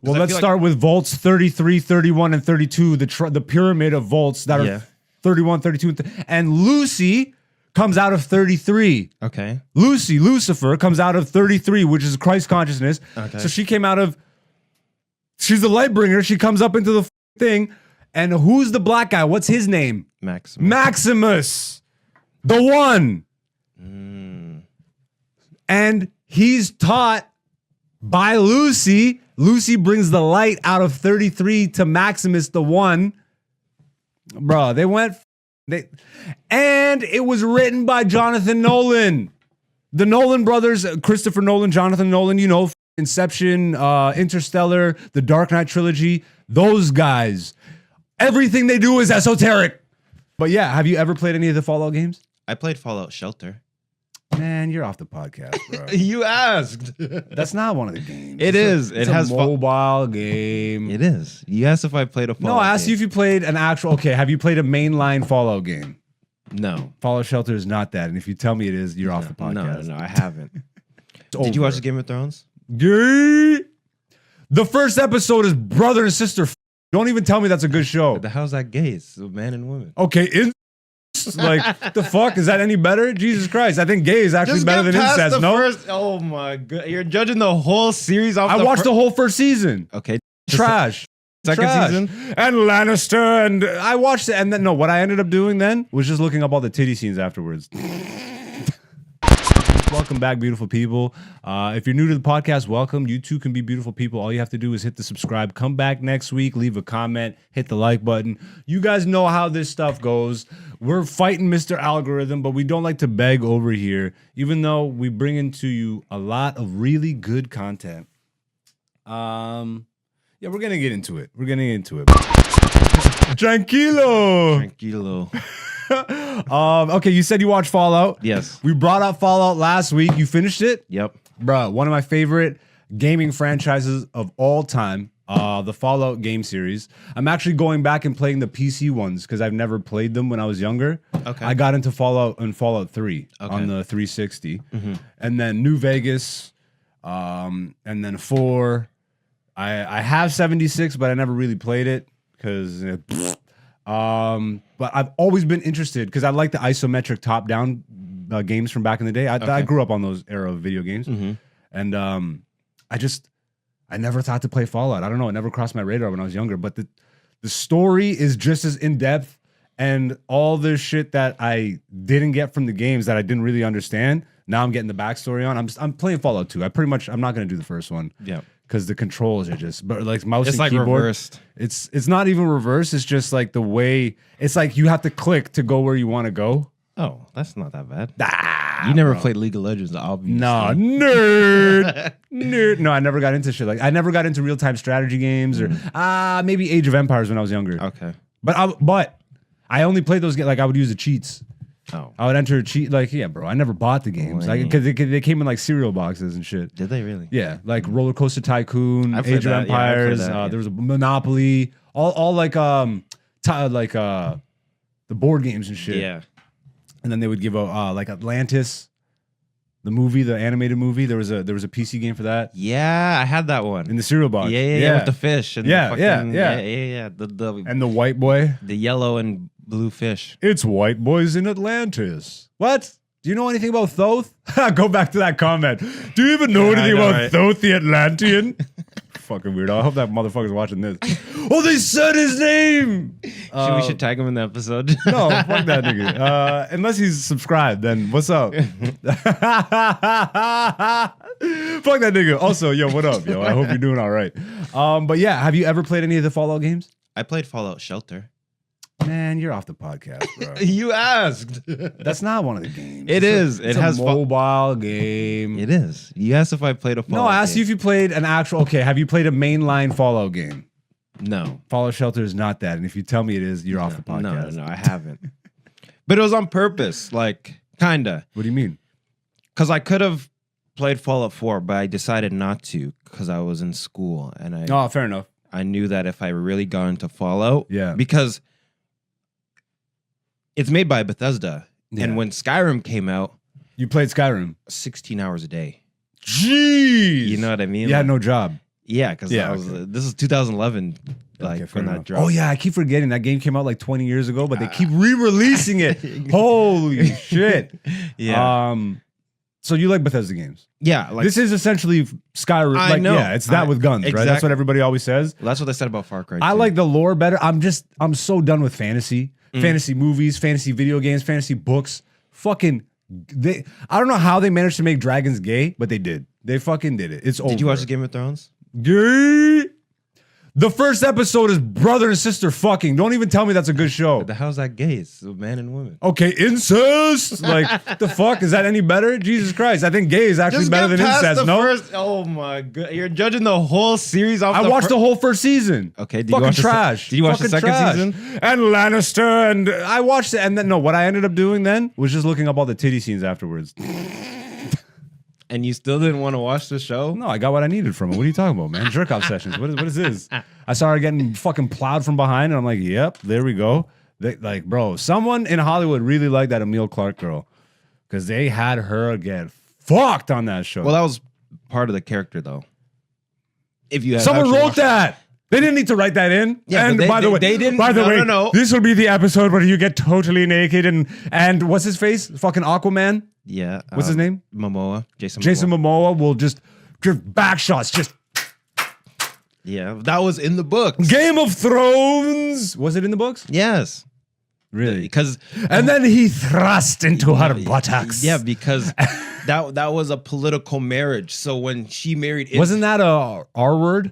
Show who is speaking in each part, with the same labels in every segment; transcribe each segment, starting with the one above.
Speaker 1: Well, let's start with vaults 33, 31, and 32, the pyramid of vaults that are 31, 32, and Lucy comes out of 33.
Speaker 2: Okay.
Speaker 1: Lucifer comes out of 33, which is Christ consciousness. Okay. So she came out of, she's the light bringer. She comes up into the thing. And who's the black guy? What's his name? Maximus. The one. And he's taught by Lucy. Lucy brings the light out of 33 to Maximus, the one. Bro, and it was written by Jonathan Nolan. The Nolan brothers, Christopher Nolan, Jonathan Nolan, you know, Inception, Interstellar, the Dark Knight trilogy, those guys. Everything they do is esoteric. But yeah, have you ever played any of the Fallout games?
Speaker 2: I played Fallout Shelter.
Speaker 1: Man, you're off the podcast, bro.
Speaker 2: You asked.
Speaker 1: That's not one of the games.
Speaker 2: It is.
Speaker 1: It has a mobile game.
Speaker 2: It is. You asked if I played a Fallout
Speaker 1: No, I asked you if you played an actual... Okay, have you played a mainline Fallout game?
Speaker 2: No.
Speaker 1: Fallout Shelter is not that. And if you tell me it is, you're off the podcast.
Speaker 2: No, I haven't. Did you watch the Game of Thrones?
Speaker 1: Yeah. The first episode is brother and sister. Don't even tell me that's a good show.
Speaker 2: How's that gay? It's a man and woman.
Speaker 1: Okay, like, the fuck? Is that any better? Jesus Christ. I think gay is actually better than incest, no?
Speaker 2: Oh my god. You're judging the whole series off
Speaker 1: I watched the whole first season.
Speaker 2: Okay.
Speaker 1: Trash.
Speaker 2: Second season?
Speaker 1: And Lannister, and I watched it, and then, no, what I ended up doing then was just looking up all the titty scenes afterwards. Welcome back, beautiful people. If you're new to the podcast, welcome. You too can be beautiful people. All you have to do is hit the subscribe. Come back next week, leave a comment, hit the like button. You guys know how this stuff goes. We're fighting Mr. Algorithm, but we don't like to beg over here, even though we bring into you a lot of really good content. Yeah, we're gonna get into it. Tranquilo. Okay, you said you watched Fallout.
Speaker 2: Yes.
Speaker 1: We brought up Fallout last week. You finished it?
Speaker 2: Yep.
Speaker 1: Bruh, one of my favorite gaming franchises of all time, the Fallout game series. I'm actually going back and playing the PC ones because I've never played them when I was younger. Okay. I got into Fallout and Fallout 3 on the 360. And then New Vegas, and then 4. I have 76, but I never really played it because... but I've always been interested because I like the isometric top-down games from back in the day. I grew up on those era of video games, and I never thought to play Fallout. I don't know, it never crossed my radar when I was younger. But the story is just as in depth, and all the shit that I didn't get from the games that I didn't really understand. Now I'm getting the backstory on. I'm playing Fallout 2. I'm not gonna do the first one. Yeah. Because the controls are just, but like mouse and keyboard,
Speaker 2: reversed.
Speaker 1: It's not even reversed. It's just like the way it's like you have to click to go where you want to go.
Speaker 2: Oh, that's not that bad. You never played League of Legends, obviously.
Speaker 1: No, nerd. No, I never got into shit like I never got into real time strategy games or maybe Age of Empires when I was younger.
Speaker 2: Okay,
Speaker 1: but I only played those games like I would use the cheats.
Speaker 2: Oh,
Speaker 1: I would enter a cheat like bro. I never bought the games because they came in like cereal boxes and shit.
Speaker 2: Did they really?
Speaker 1: Yeah, like Roller Coaster Tycoon, Age of Empires. There was a Monopoly, all like the board games and shit.
Speaker 2: Yeah,
Speaker 1: and then they would give a like Atlantis, the movie, the animated movie. There was a PC game for that.
Speaker 2: Yeah, I had that one
Speaker 1: in the cereal box.
Speaker 2: Yeah, with the fish. And
Speaker 1: yeah.
Speaker 2: The
Speaker 1: and the white boy,
Speaker 2: the yellow and blue fish.
Speaker 1: It's white boys in Atlantis. What? Do you know anything about Thoth? Go back to that comment. Do you even know anything about Thoth the Atlantean? Fucking weirdo. I hope that motherfucker's watching this. Oh, they said his name.
Speaker 2: We should tag him in the episode.
Speaker 1: No, fuck that nigga. Unless he's subscribed, then what's up? Fuck that nigga. Also, yo, what up, yo? I hope you're doing all right. But yeah, have you ever played any of the Fallout games?
Speaker 2: I played Fallout Shelter.
Speaker 1: Man, you're off the podcast, bro.
Speaker 2: You asked.
Speaker 1: That's not one of the games.
Speaker 2: It is. It has
Speaker 1: a mobile game.
Speaker 2: It is. You asked if I played a Fallout.
Speaker 1: No, I asked you if you played an actual. Okay, have you played a mainline Fallout game?
Speaker 2: No.
Speaker 1: Fallout Shelter is not that. And if you tell me it is, you're off the podcast.
Speaker 2: No, I haven't. But it was on purpose, like kinda.
Speaker 1: What do you mean?
Speaker 2: Because I could have played Fallout 4, but I decided not to because I was in school and
Speaker 1: Oh, fair enough.
Speaker 2: I knew that if I really got into Fallout, because it's made by Bethesda. Yeah. And when Skyrim came out...
Speaker 1: You played Skyrim?
Speaker 2: 16 hours a day.
Speaker 1: Jeez!
Speaker 2: You know what I mean?
Speaker 1: You had no job.
Speaker 2: Yeah, because this is 2011. Like
Speaker 1: Okay,
Speaker 2: when that
Speaker 1: enough.
Speaker 2: dropped.
Speaker 1: Oh yeah, I keep forgetting that game came out like 20 years ago, but they keep re-releasing it. Holy shit!
Speaker 2: Yeah.
Speaker 1: So you like Bethesda games?
Speaker 2: Yeah, like
Speaker 1: This is essentially Skyrim.
Speaker 2: I
Speaker 1: Like,
Speaker 2: know.
Speaker 1: yeah, it's that with guns, right? That's
Speaker 2: exactly.
Speaker 1: what everybody always says.
Speaker 2: That's what they said about Far Cry.
Speaker 1: I
Speaker 2: 2.
Speaker 1: like the lore better. I'm so done with fantasy movies, fantasy video games, fantasy books. Fucking, I don't know how they managed to make dragons gay, but they did. They fucking did it. It's over.
Speaker 2: Did you watch the Game of Thrones?
Speaker 1: Gay. The first episode is brother and sister fucking. Don't even tell me that's a good show.
Speaker 2: The hell's that gay? It's a man and woman.
Speaker 1: Okay, incest. Like the fuck is that any better? Jesus Christ! I think gay is actually
Speaker 2: Just
Speaker 1: better
Speaker 2: get
Speaker 1: than
Speaker 2: past
Speaker 1: incest.
Speaker 2: the
Speaker 1: No,
Speaker 2: first- oh my god, you're judging the whole series off.
Speaker 1: I watched the whole first season.
Speaker 2: Okay, did you
Speaker 1: fucking
Speaker 2: watch
Speaker 1: trash.
Speaker 2: Did you watch the
Speaker 1: Fucking
Speaker 2: second
Speaker 1: trash.
Speaker 2: season?
Speaker 1: And Lannister, and I watched it, and then no, what I ended up doing then was just looking up all the titty scenes afterwards.
Speaker 2: And you still didn't want to watch the show?
Speaker 1: No, I got what I needed from it. What are you talking about, man? Jerk off sessions. What is this? I saw her getting fucking plowed from behind, and I'm like, yep, there we go. Like, bro, someone in Hollywood really liked that Emilia Clarke girl because they had her get fucked on that show.
Speaker 2: Well, that was part of the character, though. If you had
Speaker 1: Someone
Speaker 2: actually
Speaker 1: wrote
Speaker 2: watched
Speaker 1: that. They didn't need to write that in.
Speaker 2: Yeah,
Speaker 1: and
Speaker 2: but
Speaker 1: by the way,
Speaker 2: they didn't.
Speaker 1: By the way,
Speaker 2: No.
Speaker 1: this will be the episode where you get totally naked and what's his face? Fucking Aquaman.
Speaker 2: Yeah.
Speaker 1: What's his name?
Speaker 2: Momoa. Jason
Speaker 1: Momoa will just give back shots. Just
Speaker 2: Yeah, that was in the book.
Speaker 1: Game of Thrones. Was it in the books?
Speaker 2: Yes.
Speaker 1: Really?
Speaker 2: Because
Speaker 1: And then he thrust into her buttocks.
Speaker 2: Yeah, because that was a political marriage. So when she married,
Speaker 1: Wasn't that a R word?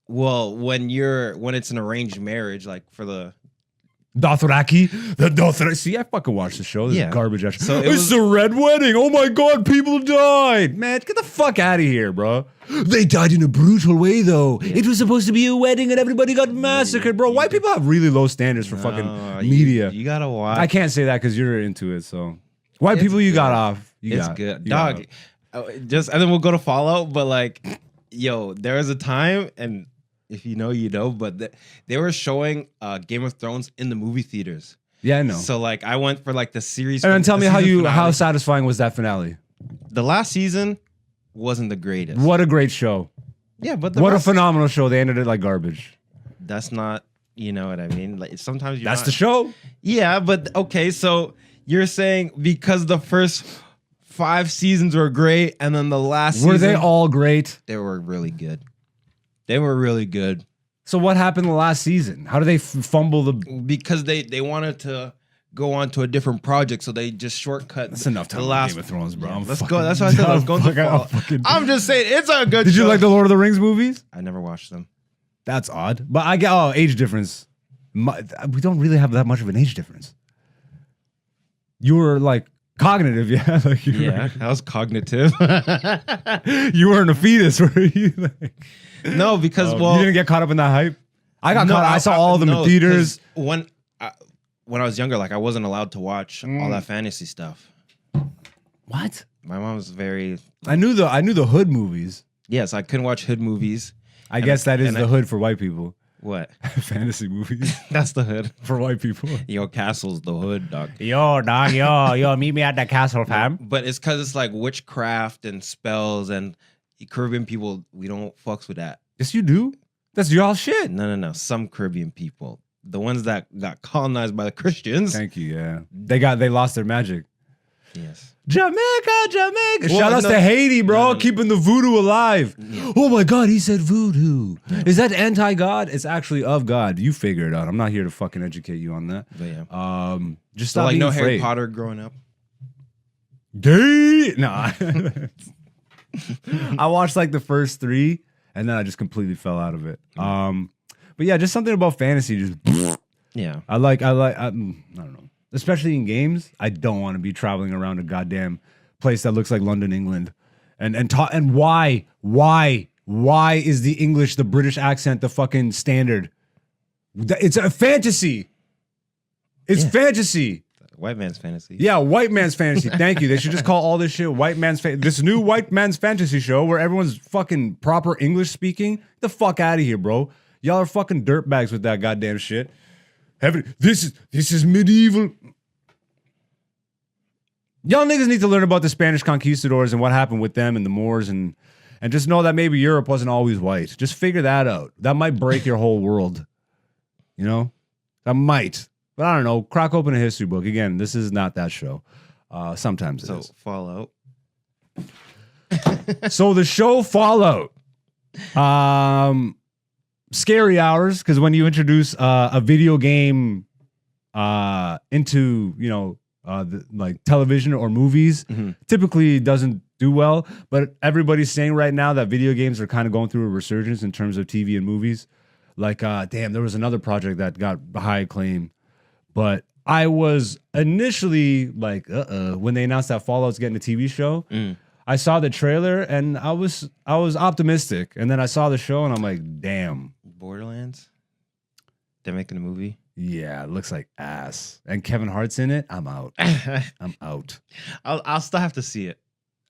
Speaker 2: Well, when it's an arranged marriage, like for the
Speaker 1: Dothraki. The Dothraki. See, I fucking watched the show. This
Speaker 2: Yeah.
Speaker 1: is garbage.
Speaker 2: So it
Speaker 1: it's
Speaker 2: was-
Speaker 1: the Red Wedding. Oh my God, people died. Man, get the fuck out of here, bro. They died in a brutal way, though. It was supposed to be a wedding and everybody got massacred, bro. White people have really low standards for fucking media.
Speaker 2: You gotta watch.
Speaker 1: I can't say that because you're into it, so. White people, you
Speaker 2: good.
Speaker 1: got off.
Speaker 2: It's good, dog. Just and then we'll go to Fallout. But like, yo, there was a time, and if you know, you know. But they were showing Game of Thrones in the movie theaters.
Speaker 1: Yeah, I know.
Speaker 2: So like, I went for like the series.
Speaker 1: And then tell
Speaker 2: the
Speaker 1: me
Speaker 2: season
Speaker 1: how
Speaker 2: finale.
Speaker 1: satisfying was that finale?
Speaker 2: The last season wasn't the greatest.
Speaker 1: What a great show.
Speaker 2: Yeah, but
Speaker 1: What a phenomenal show. They ended it like garbage.
Speaker 2: That's not. You know what I mean? Like sometimes you.
Speaker 1: That's the show.
Speaker 2: Yeah, but okay. So you're saying because the first 5 seasons were great, and then the last
Speaker 1: Were
Speaker 2: season,
Speaker 1: they all great?
Speaker 2: They were really good. They were really good
Speaker 1: So what happened the last season? How did they fumble the...
Speaker 2: because they wanted to go on to a different project, so they just shortcut.
Speaker 1: That's enough time
Speaker 2: the
Speaker 1: on
Speaker 2: last
Speaker 1: Game of Thrones, bro.
Speaker 2: Let's go. That's what I said. Let's go. I'm just saying it's a good.
Speaker 1: Did you
Speaker 2: show.
Speaker 1: like the Lord of the Rings movies?
Speaker 2: I never watched them.
Speaker 1: That's odd. But I get, age difference. We don't really have that much of an age difference. You were like cognitive, yeah? Like
Speaker 2: Yeah, that was cognitive.
Speaker 1: You weren't a fetus, were you? Like,
Speaker 2: No, because
Speaker 1: you didn't get caught up in that hype? I got caught. I saw all of them in theaters.
Speaker 2: When I was younger, like I wasn't allowed to watch all that fantasy stuff.
Speaker 1: What?
Speaker 2: My mom was very
Speaker 1: I knew the hood movies.
Speaker 2: yes. I couldn't watch hood movies.
Speaker 1: I guess that is the hood for white people.
Speaker 2: What?
Speaker 1: Fantasy movies
Speaker 2: That's the hood.
Speaker 1: for white people.
Speaker 2: Yo, castle's the hood, dog.
Speaker 1: Yo, dog, yo, meet me at the castle, fam.
Speaker 2: But it's because it's like witchcraft and spells and Caribbean people. We don't fucks with that.
Speaker 1: Yes, you do. That's y'all shit.
Speaker 2: No. Some Caribbean people, the ones that got colonized by the Christians.
Speaker 1: Thank you. Yeah, they lost their magic.
Speaker 2: Yes.
Speaker 1: Jamaica.
Speaker 2: Well,
Speaker 1: Shout outs to Haiti, bro, keeping the voodoo alive.
Speaker 2: Yeah.
Speaker 1: Oh my God, he said voodoo. Is that anti-God? It's actually of God. You figure it out. I'm not here to fucking educate you on that.
Speaker 2: But yeah.
Speaker 1: Just
Speaker 2: So
Speaker 1: stop
Speaker 2: like
Speaker 1: being
Speaker 2: no
Speaker 1: afraid.
Speaker 2: Harry Potter growing up.
Speaker 1: Gay? Nah. I watched like the first 3, and then I just completely fell out of it. But yeah, just something about fantasy. Just
Speaker 2: Yeah.
Speaker 1: I don't know. Especially in games, I don't want to be traveling around a goddamn place that looks like London, England. And why is the English, the British accent, the fucking standard? It's a fantasy. It's fantasy.
Speaker 2: White man's fantasy.
Speaker 1: Yeah, white man's fantasy. Thank you. They should just call all this shit white man's this new white man's fantasy show where everyone's fucking proper English speaking. Get the fuck out of here, bro. Y'all are fucking dirtbags with that goddamn shit. This is medieval. Y'all niggas need to learn about the Spanish conquistadors and what happened with them and the Moors and And just know that maybe Europe wasn't always white. Just figure that out. That might break your whole world. You know? That might. But I don't know. Crack open a history book. Again, this is not that show. Sometimes it is.
Speaker 2: So, Fallout.
Speaker 1: So the show Fallout. Scary hours, because when you introduce a video game into, like television or movies, typically doesn't do well. But everybody's saying right now that video games are kind of going through a resurgence in terms of TV and movies. Like, damn, there was another project that got high acclaim. But I was initially like, when they announced that Fallout's getting a TV show. I saw the trailer and I was optimistic. And then I saw the show and I'm like, damn.
Speaker 2: Borderlands? They're making a movie?
Speaker 1: Yeah, it looks like ass. And Kevin Hart's in it. I'm out. I'm out.
Speaker 2: I'll still have to see it.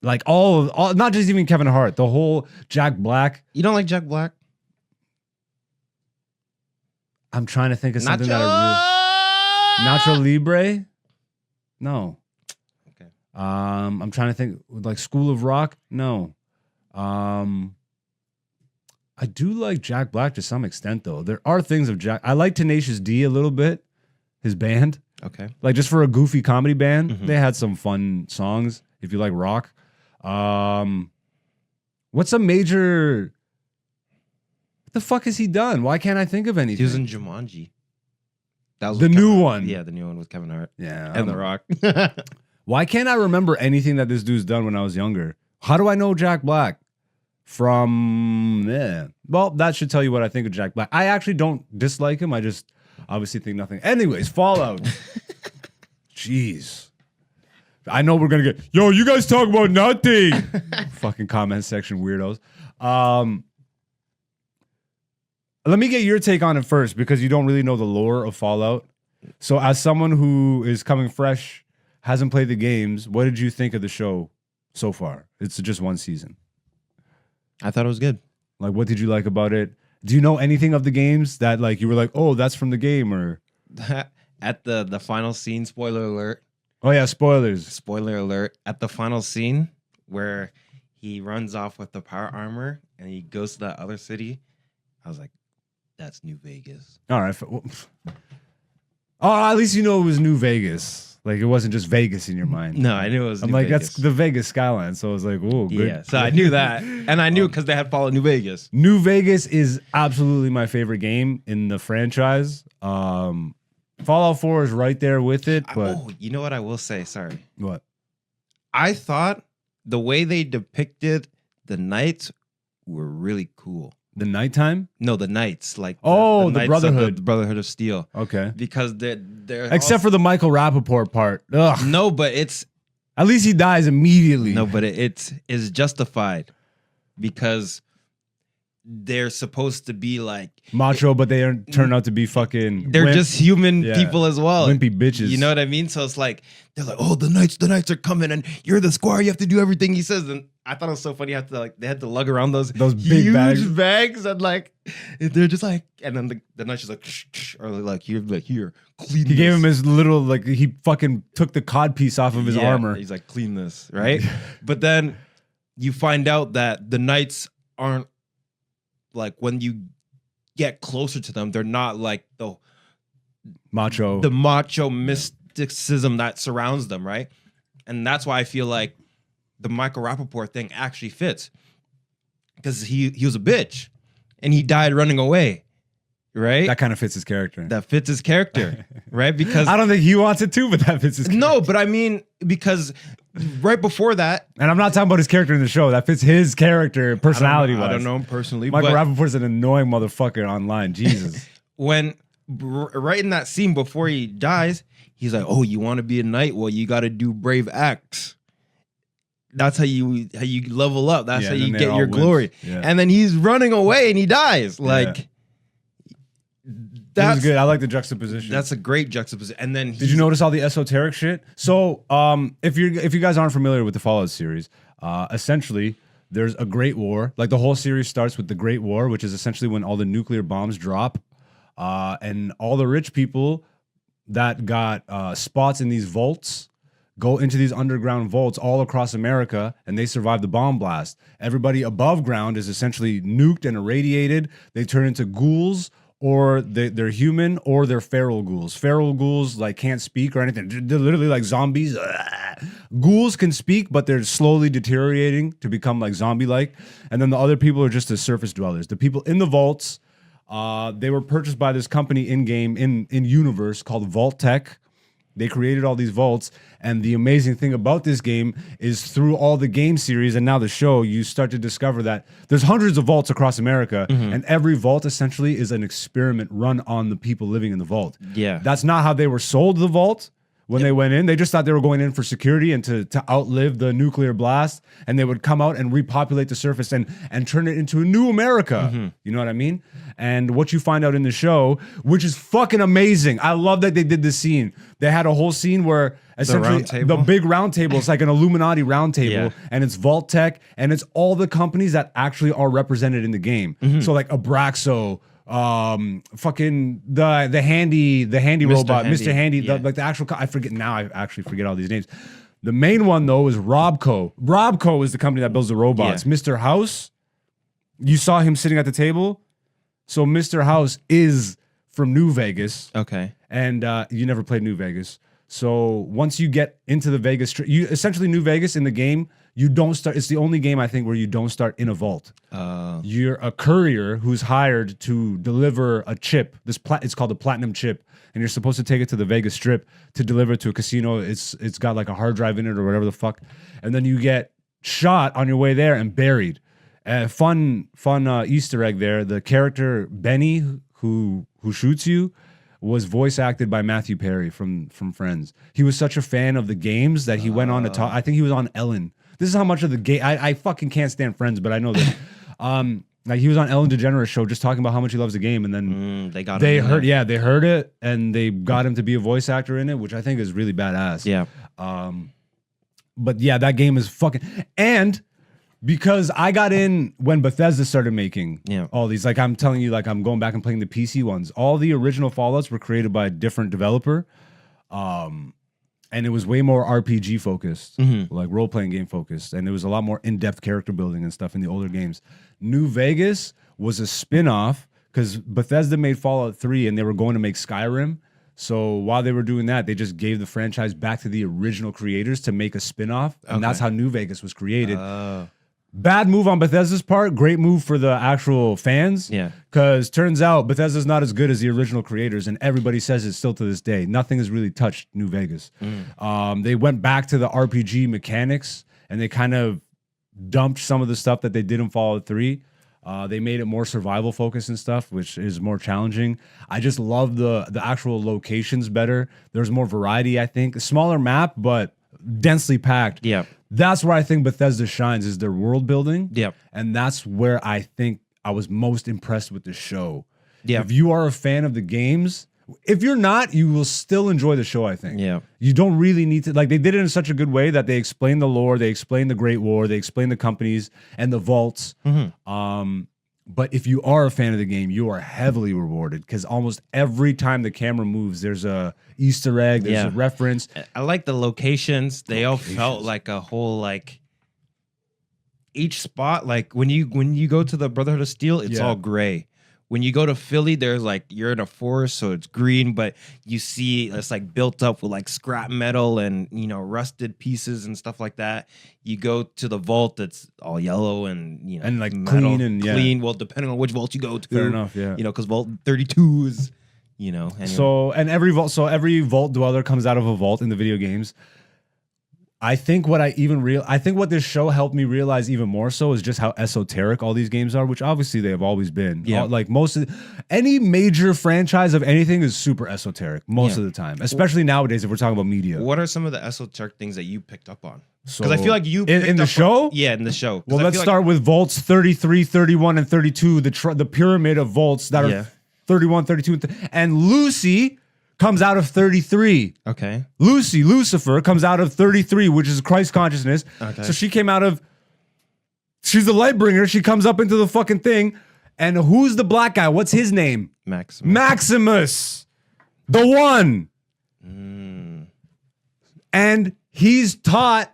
Speaker 1: Like all, not just even Kevin Hart, the whole Jack Black.
Speaker 2: You don't like Jack Black?
Speaker 1: I'm trying to think of something that I really... Nacho Libre? No.
Speaker 2: Okay.
Speaker 1: I'm trying to think, like School of Rock? No. I do like Jack Black to some extent, though. There are things of Jack. I like Tenacious D a little bit, his band.
Speaker 2: Okay.
Speaker 1: Like just for a goofy comedy band, they had some fun songs. If you like rock, what's a major? What the fuck has he done? Why can't I think of anything?
Speaker 2: He was in Jumanji. That was
Speaker 1: the new one.
Speaker 2: Yeah, the new one with Kevin Hart.
Speaker 1: Yeah,
Speaker 2: and The Rock.
Speaker 1: Why can't I remember anything that this dude's done when I was younger? How do I know Jack Black? From well, that should tell you what I think of Jack Black. I actually don't dislike him. I just obviously think nothing. Anyways, Fallout. Jeez. I know we're gonna get you guys talk about nothing. Fucking comment section weirdos. Let me get your take on it first because you don't really know the lore of Fallout. So as someone who is coming fresh, hasn't played the games, what did you think of the show so far? It's just one season.
Speaker 2: I thought it was good.
Speaker 1: Like, what did you like about it? Do you know anything of the games that like you were like, oh, that's from the game? Or
Speaker 2: at the final scene, spoiler alert.
Speaker 1: Oh yeah, spoilers.
Speaker 2: Spoiler alert. At the final scene where he runs off with the power armor and he goes to that other city, I was like, that's New Vegas.
Speaker 1: All right. Oh, at least you know it was New Vegas. Like it wasn't just Vegas in your mind.
Speaker 2: No, I knew it was.
Speaker 1: I'm
Speaker 2: New
Speaker 1: like,
Speaker 2: Vegas.
Speaker 1: that's the Vegas skyline. So I was like, oh, good.
Speaker 2: Yeah, so I knew that, and I knew because they had followed New Vegas.
Speaker 1: New Vegas is absolutely my favorite game in the franchise. Fallout 4 is right there with it. But
Speaker 2: you know what I will say? Sorry.
Speaker 1: What?
Speaker 2: I thought the way they depicted the knights were really cool.
Speaker 1: The nighttime?
Speaker 2: No, the knights. Like
Speaker 1: the
Speaker 2: knights
Speaker 1: Brotherhood.
Speaker 2: the Brotherhood of Steel.
Speaker 1: Okay.
Speaker 2: Because they're
Speaker 1: except for the Michael Rappaport part. Ugh.
Speaker 2: No, but it's
Speaker 1: at least he dies immediately.
Speaker 2: No, but it's justified because they're supposed to be like
Speaker 1: macho, but they turn out to be fucking.
Speaker 2: They're just human people as well.
Speaker 1: Wimpy bitches.
Speaker 2: You know what I mean? So it's like they're like, oh, the knights are coming, and you're the squire. You have to do everything he says. And I thought it was so funny. They had to lug around those
Speaker 1: big
Speaker 2: huge bags, and like they're just like, and then the knight's just like, shh, or like here, clean.
Speaker 1: He gave him his little like he fucking took the cod piece off of his armor.
Speaker 2: He's like, clean this, right? But then you find out that the knights aren't. Like when you get closer to them, they're not like the macho mysticism that surrounds them, right? And that's why I feel like the Michael Rappaport thing actually fits because he was a bitch and he died running away, right?
Speaker 1: That kind of fits his character.
Speaker 2: That fits his character, right? Because
Speaker 1: I don't think he wants it too, but that fits his character.
Speaker 2: No, but I mean because right before that,
Speaker 1: and I'm not talking about his character in the show. That fits his character personality-wise.
Speaker 2: I don't know him personally.
Speaker 1: Michael Rappaport's an annoying motherfucker online. Jesus.
Speaker 2: When right in that scene before he dies, he's like, "Oh, you want to be a knight? Well, you got to do brave acts. That's how you level up. That's how you get your glory." Yeah. And then he's running away and he dies. Like
Speaker 1: that's good. I like the juxtaposition.
Speaker 2: That's a great juxtaposition. And then
Speaker 1: did you notice all the esoteric shit? So, if you guys aren't familiar with the Fallout series, essentially there's a Great War. Like the whole series starts with the Great War, which is essentially when all the nuclear bombs drop, and all the rich people that got spots in these vaults go into these underground vaults all across America, and they survive the bomb blast. Everybody above ground is essentially nuked and irradiated. They turn into ghouls, or they're human, or they're feral ghouls. Feral ghouls like can't speak or anything. They're literally like zombies. Ghouls can speak, but they're slowly deteriorating to become like zombie-like. And then the other people are just the surface dwellers. The people in the vaults, they were purchased by this company in-game, in universe called Vault Tech. They created all these vaults, and the amazing thing about this game is through all the game series and now the show, you start to discover that there's hundreds of vaults across America, and every vault essentially is an experiment run on the people living in the vault.
Speaker 2: Yeah.
Speaker 1: That's not how they were sold the vault. When they went in, they just thought they were going in for security and to outlive the nuclear blast, and they would come out and repopulate the surface and turn it into a new America. You know what I mean? And what you find out in the show, which is fucking amazing. I love that they did this scene. They had a whole scene where essentially the big round table, it's like an Illuminati round table, and it's Vault Tech, and it's all the companies that actually are represented in the game. So like Abraxo, fucking the handy robot,
Speaker 2: Handy.
Speaker 1: Mr. Handy, like the actual, I actually forget all these names. The main one though is Robco. Robco is the company that builds the robots. Mr. House, you saw him sitting at the table. So Mr. House is from New Vegas.
Speaker 2: Okay.
Speaker 1: And you never played New Vegas. So once you get into the Vegas, you essentially New Vegas in the game, you don't start. It's the only game I think where you don't start in a vault. You're a courier who's hired to deliver a chip. It's called the Platinum Chip, and you're supposed to take it to the Vegas Strip to deliver it to a casino. It's got like a hard drive in it or whatever the fuck, and then you get shot on your way there and buried. Fun Easter egg there. The character Benny who shoots you was voice acted by Matthew Perry from Friends. He was such a fan of the games that he went on to talk. I think he was on Ellen. This is how much of the game I fucking can't stand Friends, but I know that. Like he was on Ellen DeGeneres show just talking about how much he loves the game, and then they heard it and they got him to be a voice actor in it, which I think is really badass.
Speaker 2: Yeah.
Speaker 1: But yeah, that game is fucking, and because I got in when Bethesda started making all these, like I'm telling you, like I'm going back and playing the PC ones. All the original Fallouts were created by a different developer. And it was way more RPG focused, like role-playing game focused. And there was a lot more in-depth character building and stuff in the older games. New Vegas was a spin-off because Bethesda made Fallout 3 and they were going to make Skyrim. So while they were doing that, they just gave the franchise back to the original creators to make a spin-off. And that's how New Vegas was created. Bad move on Bethesda's part, great move for the actual fans. Yeah. Because turns out Bethesda's not as good as the original creators, and everybody says it still to this day. Nothing has really touched New Vegas. They went back to the RPG mechanics, and they kind of dumped some of the stuff that they did in Fallout 3. They made it more survival focused and stuff, which is more challenging. I just love the actual locations better. There's more variety, I think. A smaller map, but densely packed. Yeah. That's where I think Bethesda shines, is their world building. Yep. And that's where I think I was most impressed with the show. Yeah. If you are a fan of the games, if you're not, you will still enjoy the show, I think. Yeah. You don't really need to, like, they did it in such a good way that they explain the lore, they explain the Great War, they explain the companies and the vaults. But if you are a fan of the game, you are heavily rewarded because almost every time the camera moves, there's a Easter egg, there's a reference.
Speaker 2: I like the locations. They all felt like a whole, like, each spot, like when you go to the Brotherhood of Steel, it's all gray. When you go to Philly, there's like, you're in a forest, so it's green, but you see it's like built up with like scrap metal and, you know, rusted pieces and stuff like that. You go to the vault, that's all yellow and, you know,
Speaker 1: and like
Speaker 2: metal,
Speaker 1: clean.
Speaker 2: Well, depending on which vault you go to.
Speaker 1: Fair enough, yeah.
Speaker 2: You know, because Vault 32 is, you know. Anyway.
Speaker 1: So every vault dweller comes out of a vault in the video games. I think what this show helped me realize even more so is just how esoteric all these games are, which obviously they have always been. Yeah. Like any major franchise of anything is super esoteric most of the time, especially nowadays if we're talking about media.
Speaker 2: What are some of the esoteric things that you picked up on? Because I feel like you
Speaker 1: in the show?
Speaker 2: In the show.
Speaker 1: Well, let's start with vaults 33, 31, and 32, the pyramid of vaults that are 31, 32, and Lucy comes out of 33.
Speaker 2: Okay.
Speaker 1: Lucifer comes out of 33, which is Christ consciousness. Okay. So she's the light bringer. She comes up into the fucking thing. And who's the black guy? What's his name? Maximus. The one. And He's taught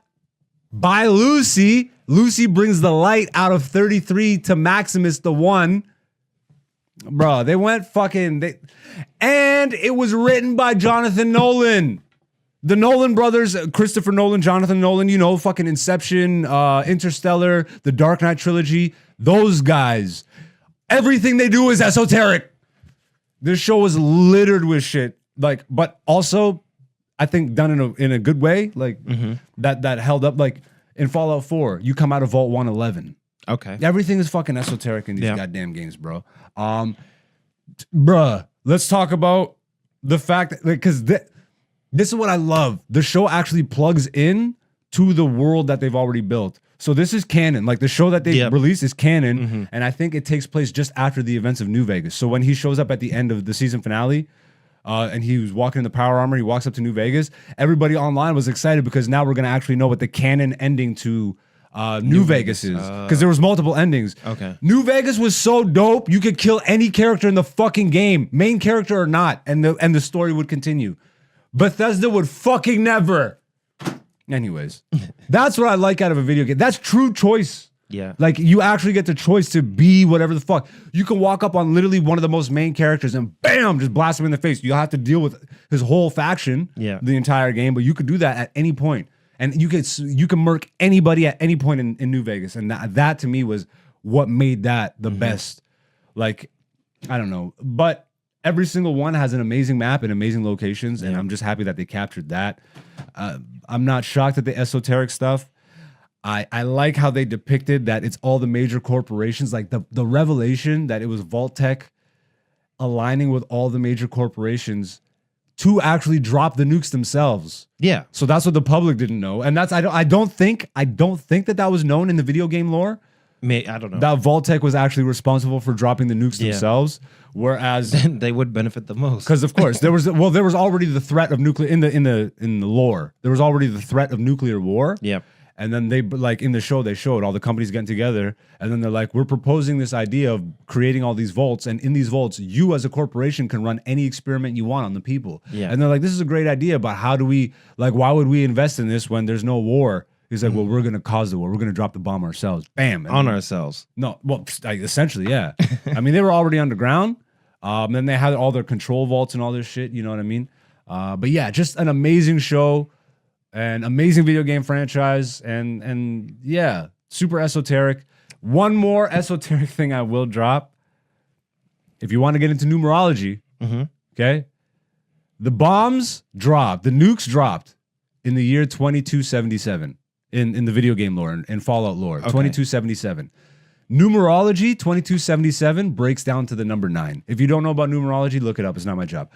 Speaker 1: by Lucy. Lucy brings the light out of 33 to Maximus the One. Bro, they went and it was written by Jonathan Nolan. The Nolan brothers, Christopher Nolan, Jonathan Nolan, you know, fucking Inception, Interstellar, the Dark Knight trilogy. Those guys. Everything they do is esoteric. This show was littered with shit. Like, but also, I think done in a good way. Like, that held up. Like, in Fallout 4, you come out of Vault 111. Okay. Everything is fucking esoteric in these goddamn games, bro. Bruh, let's talk about the fact that, because this is what I love. The show actually plugs in to the world that they've already built. So this is canon. Like, the show that they released is canon, and I think it takes place just after the events of New Vegas. So when he shows up at the end of the season finale, and he was walking in the power armor, he walks up to New Vegas. Everybody online was excited because now we're gonna actually know what the canon ending to New Vegas is, because there was multiple endings. Okay. New Vegas was so dope. You could kill any character in the fucking game, main character or not, and the story would continue. Bethesda would fucking never. Anyways, that's what I like out of a video game. That's true choice. Yeah. Like, you actually get the choice to be whatever the fuck. You can walk up on literally one of the most main characters and bam, just blast him in the face. You'll have to deal with his whole faction the entire game, but you could do that at any point. And you can murk anybody at any point in New Vegas. And that to me was what made that the best. Like, I don't know. But every single one has an amazing map and amazing locations. And I'm just happy that they captured that. I'm not shocked at the esoteric stuff. I like how they depicted that it's all the major corporations. Like, the revelation that it was Vault-Tec aligning with all the major corporations to actually drop the nukes themselves. Yeah. So that's what the public didn't know. And that's I don't think that was known in the video game lore. I don't know. That Vault-Tec was actually responsible for dropping the nukes themselves, whereas
Speaker 2: they would benefit the most.
Speaker 1: Because of course there was already the threat of nuclear in the lore. There was already the threat of nuclear war. Yeah. And then they, like, in the show, they showed all the companies getting together, and then they're like, we're proposing this idea of creating all these vaults, and in these vaults, you as a corporation can run any experiment you want on the people. Yeah. And they're like, this is a great idea, but how do we, like, why would we invest in this when there's no war? He's like, well, we're going to cause the war. We're going to drop the bomb ourselves. Bam.
Speaker 2: On ourselves.
Speaker 1: No, well, essentially, yeah. I mean, they were already underground. Then they had all their control vaults and all this shit, you know what I mean? But yeah, just an amazing show. An amazing video game franchise, and yeah, super esoteric. One more esoteric thing I will drop. If you want to get into numerology, okay, the bombs dropped, the nukes dropped in the year 2277 in the video game lore and Fallout lore. 2277. Numerology 2277 breaks down to the number 9. If you don't know about numerology, look it up. It's not my job.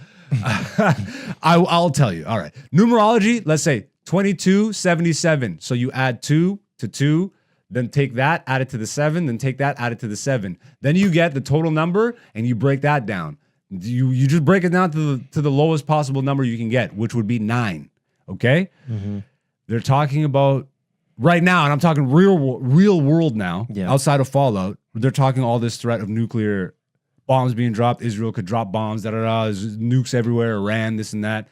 Speaker 1: I'll tell you. All right, numerology. Let's say 2277. So you add 2 to 2, then take that, add it to the 7, then take that, add it to the 7. Then you get the total number, and you break that down. You just break it down to the lowest possible number you can get, which would be 9. Okay? They're talking about right now, and I'm talking real world now, outside of Fallout. They're talking all this threat of nuclear bombs being dropped. Israel could drop bombs, there's nukes everywhere, Iran, this and that.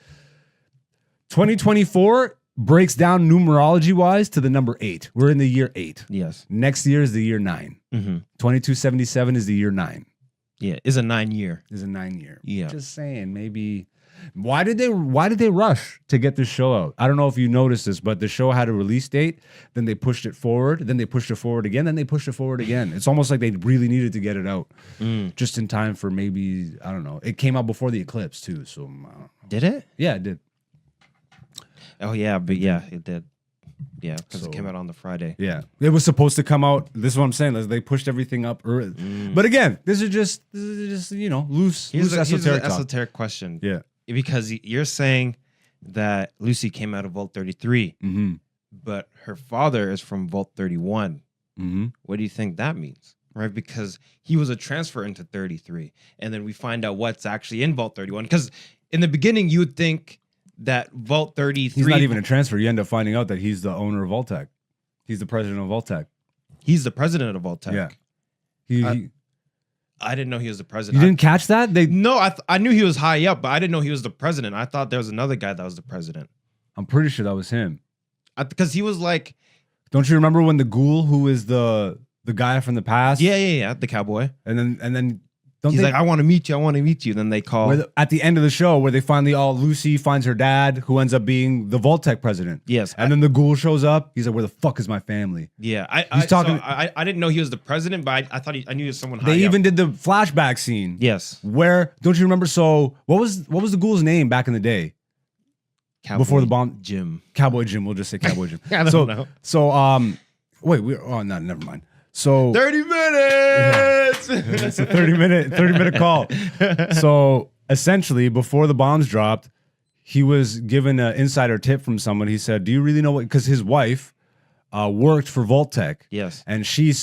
Speaker 1: 2024 breaks down numerology-wise to the number 8. We're in the year 8. Yes. Next year is the year 9. 2277 is the year 9.
Speaker 2: Yeah, is a 9 year.
Speaker 1: Is a 9 year. Yeah. Just saying, maybe. Why did they rush to get this show out? I don't know if you noticed this, but the show had a release date, then they pushed it forward, then they pushed it forward again, then they pushed it forward again. It's almost like they really needed to get it out just in time for maybe, I don't know. It came out before the eclipse too, so
Speaker 2: did it?
Speaker 1: Yeah, it did.
Speaker 2: Oh yeah, but yeah, it did. Yeah, because it came out on the Friday.
Speaker 1: Yeah, it was supposed to come out. This is what I'm saying. They pushed everything up early. But again, this is just you know, loose
Speaker 2: esoteric question. Yeah, because you're saying that Lucy came out of Vault 33, but her father is from Vault 31. What do you think that means? Right, because he was a transfer into 33, and then we find out what's actually in Vault 31. Because in the beginning, you would think that Vault 33...
Speaker 1: He's not even a transfer. You end up finding out that he's the owner of Vault-Tec. He's the president of Vault-Tec.
Speaker 2: He's the president of Vault-Tec.
Speaker 1: Yeah.
Speaker 2: I didn't know he was the president.
Speaker 1: You didn't catch that?
Speaker 2: No, I knew he was high up, but I didn't know he was the president. I thought there was another guy that was the president.
Speaker 1: I'm pretty sure that was him.
Speaker 2: Because he was like,
Speaker 1: don't you remember when the ghoul, who is the guy from the past?
Speaker 2: Yeah, the cowboy.
Speaker 1: And then
Speaker 2: he's like, I want to meet you. Then they call
Speaker 1: at the end of the show where they finally Lucy finds her dad, who ends up being the Vault-Tec president.
Speaker 2: Yes.
Speaker 1: And then the ghoul shows up. He's like, where the fuck is my family?
Speaker 2: Yeah. I didn't know he was the president, but I thought I knew he was someone high
Speaker 1: They even
Speaker 2: up.
Speaker 1: did the flashback scene.
Speaker 2: Yes.
Speaker 1: Where, don't you remember? So what was the ghoul's name back in the day?
Speaker 2: Cowboy
Speaker 1: before the bomb?
Speaker 2: Jim.
Speaker 1: Cowboy Jim. We'll just say Cowboy Jim.
Speaker 2: I don't know.
Speaker 1: So, wait, never mind. So
Speaker 2: 30 minutes.
Speaker 1: It's a 30-minute call. So essentially, before the bombs dropped, he was given an insider tip from someone. He said, "Do you really know what?" Because his wife worked for Vault-Tec.
Speaker 2: Yes.
Speaker 1: And she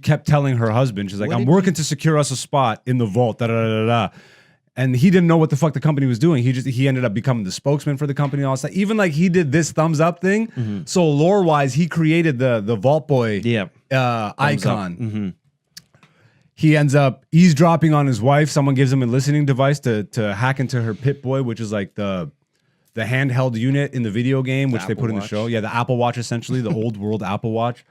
Speaker 1: kept telling her husband, she's like, "I'm working to secure us a spot in the vault." Da da da da. And he didn't know what the fuck the company was doing. He ended up becoming the spokesman for the company and all that stuff. Even like he did this thumbs up thing. Mm-hmm. So lore wise, he created the Vault Boy icon. Mm-hmm. He ends up eavesdropping on his wife. Someone gives him a listening device to hack into her Pip-Boy, which is like the handheld unit in the video game, which they put in the show. Yeah, the Apple Watch, essentially, the old world Apple Watch.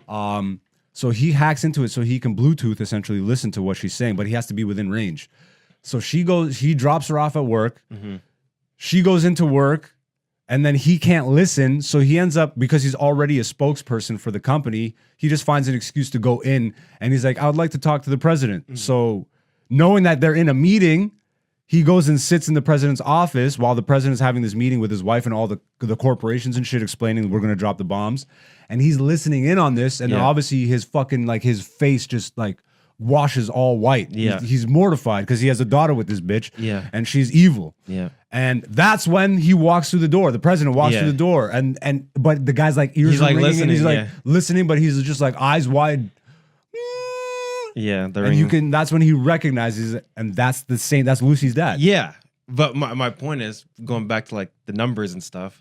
Speaker 1: So he hacks into it so he can Bluetooth essentially listen to what she's saying, but he has to be within range. So he drops her off at work. Mm-hmm. She goes into work, and then he can't listen. So he ends up, because he's already a spokesperson for the company, he just finds an excuse to go in, and he's like, "I would like to talk to the president." Mm-hmm. So knowing that they're in a meeting, he goes and sits in the president's office while the president's having this meeting with his wife and all the corporations and shit, explaining we're going to drop the bombs. And he's listening in on this. And then obviously his fucking, like, his face just like washes all white. Yeah. He's mortified because he has a daughter with this bitch. Yeah. And she's evil. Yeah. And that's when he walks through the door. The president walks through the door. But the guy's like ears are ringing, and he's like listening, but he's just like eyes wide.
Speaker 2: Yeah,
Speaker 1: and that's when he recognizes it, and that's Lucy's dad.
Speaker 2: Yeah. But my point is, going back to like the numbers and stuff,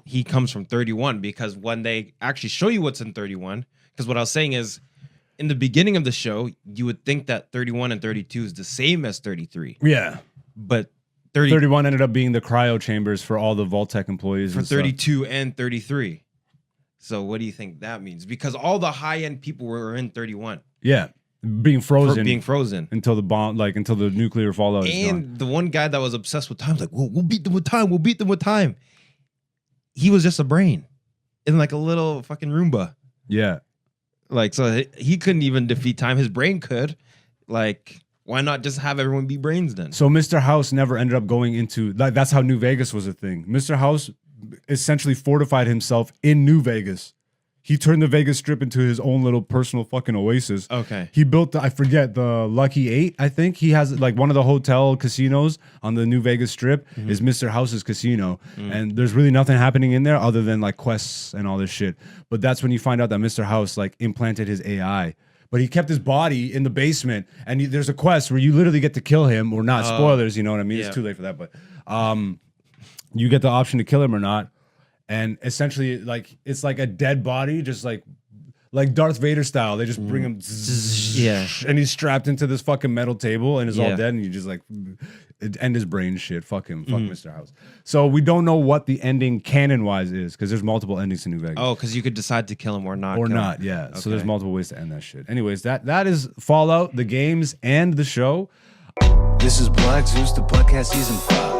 Speaker 2: he comes from 31, because when they actually show you what's in 31, because what I was saying is, in the beginning of the show, you would think that 31 and 32 is the same as 33.
Speaker 1: Yeah.
Speaker 2: But
Speaker 1: 31 ended up being the cryo chambers for all the Vault-Tec employees.
Speaker 2: For 32 and 33. So what do you think that means? Because all the high-end people were in 31.
Speaker 1: Yeah. Being frozen until the bomb, like until the nuclear fallout.
Speaker 2: And the one guy that was obsessed with time was like, we'll beat them with time. We'll beat them with time. He was just a brain in like a little fucking Roomba.
Speaker 1: Yeah.
Speaker 2: Like, so he couldn't even defeat time. His brain could. Like, why not just have everyone be brains then?
Speaker 1: So Mr. House never ended up going into, that's how New Vegas was a thing. Mr. House essentially fortified himself in New Vegas. He turned the Vegas Strip into his own little personal fucking oasis. Okay. He built, I forget, the Lucky 8, I think. He has, like, one of the hotel casinos on the New Vegas Strip is Mr. House's casino. And there's really nothing happening in there other than, like, quests and all this shit. But that's when you find out that Mr. House, like, implanted his AI. But he kept his body in the basement. And there's a quest where you literally get to kill him, or not. Spoilers, you know what I mean? Yeah. It's too late for that. But you get the option to kill him or not. And essentially, like, it's like a dead body, just like Darth Vader style. They just bring him, and he's strapped into this fucking metal table and is all dead, and you just like end his brain shit. Fuck him, fuck Mr. House. So we don't know what the ending canon wise is, because there's multiple endings to New Vegas.
Speaker 2: Oh, because you could decide to kill him or not.
Speaker 1: Yeah. Okay. So there's multiple ways to end that shit. Anyways, that is Fallout, the games, and the show.
Speaker 3: This is Black Zeus, the podcast season 5.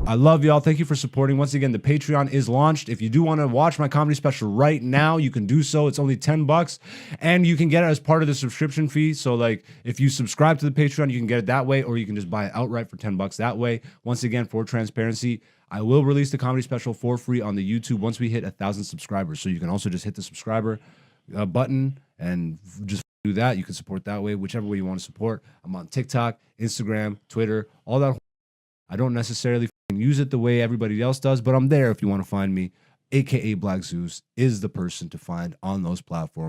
Speaker 1: I love y'all. Thank you for supporting. Once again, the Patreon is launched. If you do want to watch my comedy special right now, you can do so. It's only $10, and you can get it as part of the subscription fee. So, like, if you subscribe to the Patreon, you can get it that way, or you can just buy it outright for $10 that way. Once again, for transparency, I will release the comedy special for free on the YouTube once we hit 1,000 subscribers. So you can also just hit the subscriber button and just do that. You can support that way, whichever way you want to support. I'm on TikTok, Instagram, Twitter, all that. I don't necessarily use it the way everybody else does, but I'm there if you want to find me. AKA Black Zeus is the person to find on those platforms.